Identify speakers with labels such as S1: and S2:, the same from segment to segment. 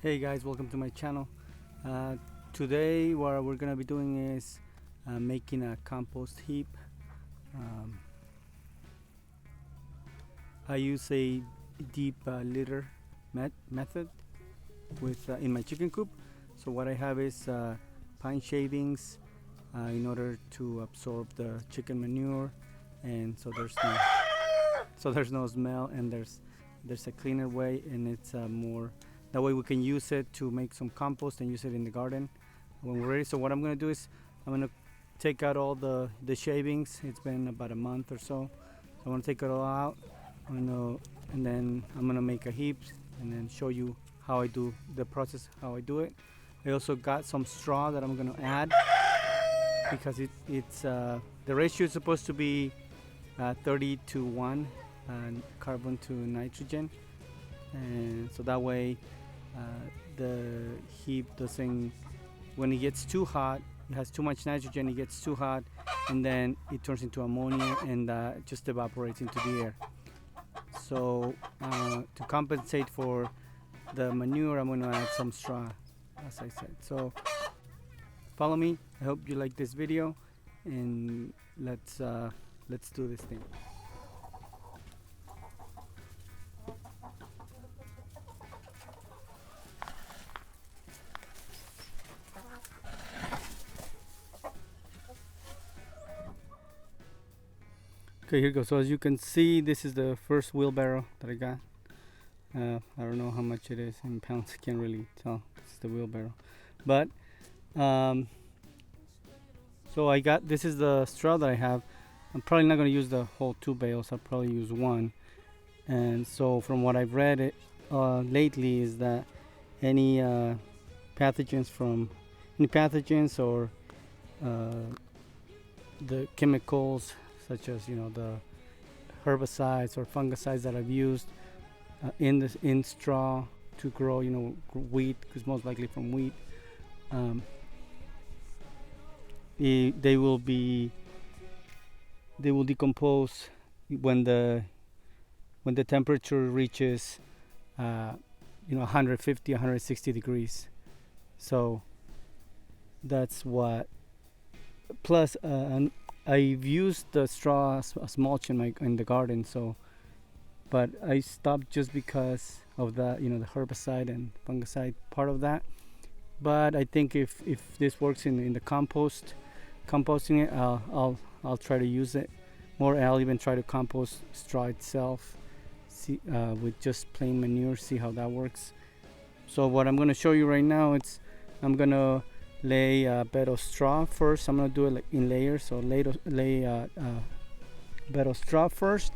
S1: Hey guys, welcome to my channel. Today what we're gonna be doing is making a compost heap. um, I use a deep litter method with in my chicken coop. So what I have is pine shavings in order to absorb the chicken manure, and there's no smell, and there's a cleaner way, and it's more that way we can use it to make some compost and use it in the garden when we're ready. So what I'm gonna do is I'm gonna take out all the shavings. It's been about a month or so. So I'm gonna take it all out. And then I'm gonna make a heap and then show you how I do the process, how I do it. I also got some straw that I'm gonna add because it's the ratio is supposed to be 30 to 1 carbon to nitrogen, and so that way the heap doesn't, when it gets too hot, it has too much nitrogen, it gets too hot, and then it turns into ammonia and just evaporates into the air. So to compensate for the manure, I'm going to add some straw, as I said. So follow me. I hope you like this video, and let's do this thing. Okay, here goes. So as you can see, this is the first wheelbarrow that I got. I don't know how much it is in pounds. I can't really tell. This is the wheelbarrow. But so I got, this is the straw that I have. I'm probably not going to use the whole 2 bales. I'll probably use 1. And so from what I've read lately is that any pathogens or the chemicals such as the herbicides or fungicides that I've used in straw to grow wheat, because most likely from wheat, they will decompose when the temperature reaches 150 160 degrees. So that's what, plus I've used the straw as mulch in the garden. So but I stopped just because of the the herbicide and fungicide part of that. But I think if this works in the composting it, I'll try to use it more. I'll even try to compost straw itself, see with just plain manure, see how that works. So what I'm going to show you right now, I'm going to lay a bed of straw first. I'm going to do it like in layers. So lay bed of straw first.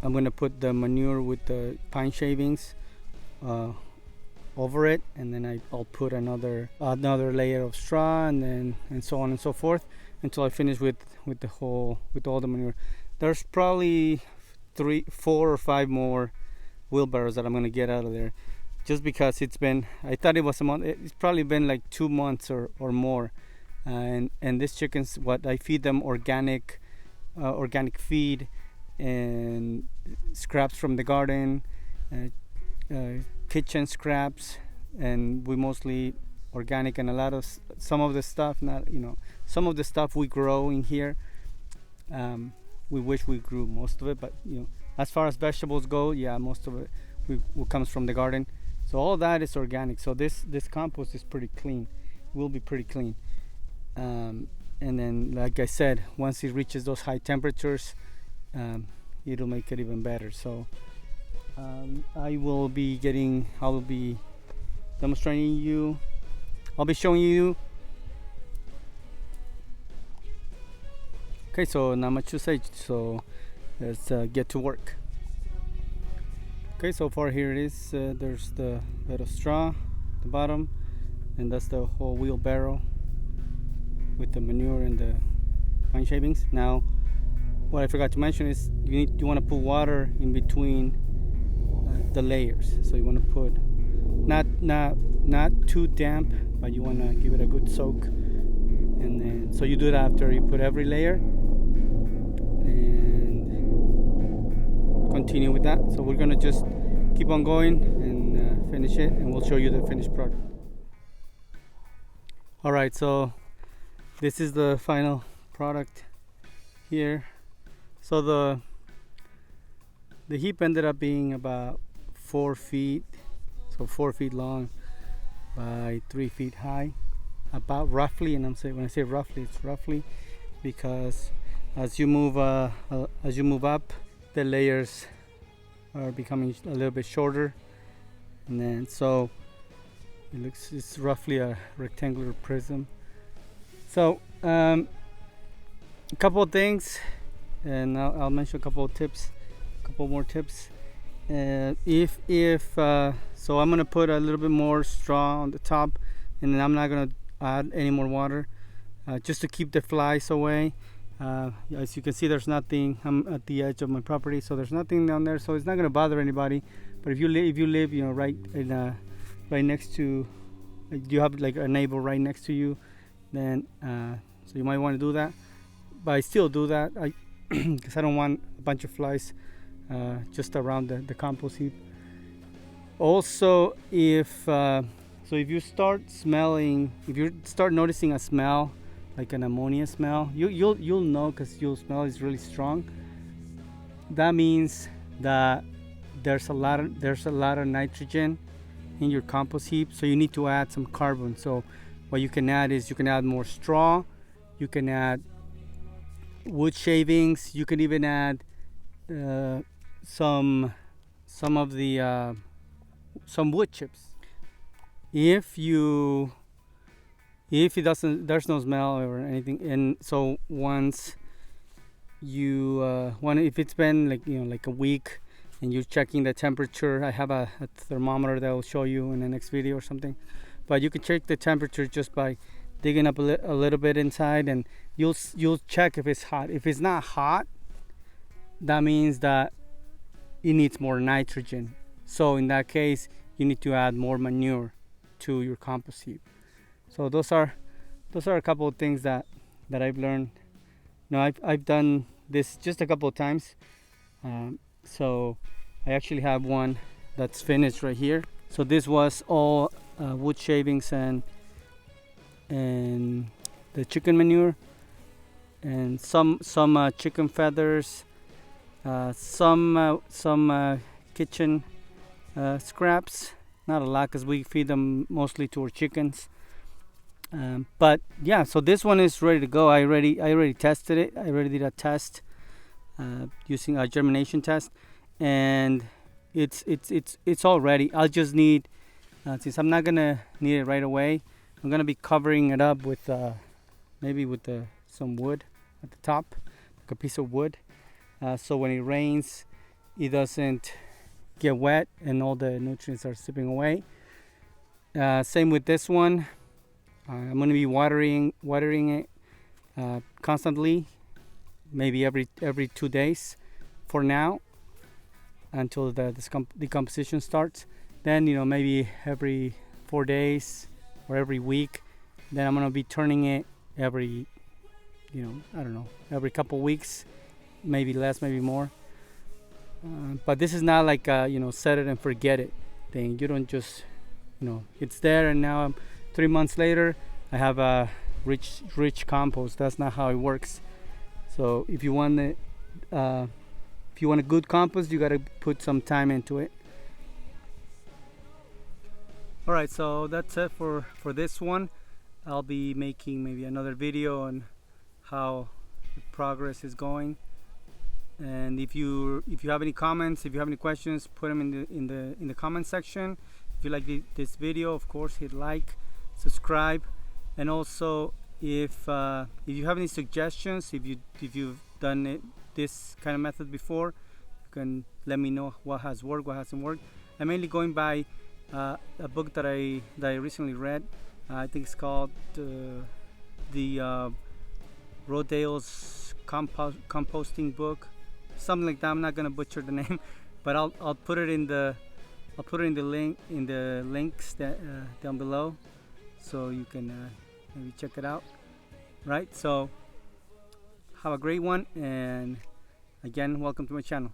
S1: I'm going to put the manure with the pine shavings over it, and then I'll put another layer of straw, and so on and so forth until I finish with all the manure. There's probably 3, 4, or 5 more wheelbarrows that I'm going to get out of there, just because I thought it was a month. It's probably been like 2 months or more, and these chickens, what I feed them, organic feed and scraps from the garden, kitchen scraps, and we mostly organic, and some of the stuff we grow in here. We wish we grew most of it, but as far as vegetables go, most of it comes from the garden. So all that is organic. So this compost is pretty clean, will be pretty clean. And then, like I said, once it reaches those high temperatures, it'll make it even better. So I will be demonstrating you. I'll be showing you. Okay, so not much to say. So let's get to work. Okay, so far here it is. There's the bed of straw at the bottom, and that's the whole wheelbarrow with the manure and the pine shavings. Now, what I forgot to mention is you want to put water in between the layers. So you want to put not too damp, but you want to give it a good soak. And then so you do that after you put every layer, and continue with that. So we're gonna just keep on going and finish it, and we'll show you the finished product. All right, so this is the final product here. So the heap ended up being about 4 feet, so 4 feet long by 3 feet high, about roughly. And when I say roughly, it's roughly because as you move up, the layers are becoming a little bit shorter, and then so it's roughly a rectangular prism. So a couple of things, and I'll mention a couple of tips, a couple more tips. So I'm gonna put a little bit more straw on the top, and then I'm not gonna add any more water, just to keep the flies away. As you can see, there's nothing. I'm at the edge of my property, so there's nothing down there, so it's not gonna bother anybody. But if you live, right next to, you have like a neighbor right next to you, then so you might want to do that. But I still do that, because I don't want a bunch of flies just around the compost heap. Also, if you start noticing a smell, like an ammonia smell, you'll know, because your smell is really strong. That means that there's a lot of nitrogen in your compost heap, so you need to add some carbon. So what you can add is, you can add more straw, you can add wood shavings, you can even add some wood chips. If there's no smell or anything, and so once if it's been like a week and you're checking the temperature, I have a thermometer that I'll show you in the next video or something. But you can check the temperature just by digging up a little bit inside, and you'll check if it's hot. If it's not hot, that means that it needs more nitrogen. So in that case, you need to add more manure to your compost heap. So those are a couple of things that I've learned. I've done this just a couple of times. So I actually have one that's finished right here. So this was all wood shavings and the chicken manure, and some chicken feathers, some kitchen scraps. Not a lot, because we feed them mostly to our chickens. But yeah, so this one is ready to go. I already tested it. I already did a test using a germination test, and it's all ready. I'll just need, since I'm not gonna need it right away, I'm gonna be covering it up with maybe with some wood at the top, like a piece of wood, so when it rains, it doesn't get wet and all the nutrients are slipping away. Same with this one. I'm going to be watering it constantly, maybe every 2 days for now, until the decomposition starts. Then maybe every 4 days or every week. Then I'm going to be turning it every I don't know, every couple weeks, maybe less, maybe more. But this is not like a set it and forget it thing. You don't just it's there and now 3 months later I have a rich compost. That's not how it works. So if you want a good compost, you got to put some time into it. All right, so that's it for this one. I'll be making maybe another video on how the progress is going. And if you have any comments, if you have any questions, put them in the comment section. If you like this video, of course, hit like, subscribe, and also if you have any suggestions, if you've done this kind of method before, you can let me know what has worked, what hasn't worked. I'm mainly going by a book that I recently read. I think it's called the Rodale's composting book, something like that. I'm not gonna butcher the name, but I'll put it in the links that down below, so you can maybe check it out. Right, so have a great one, and again, welcome to my channel.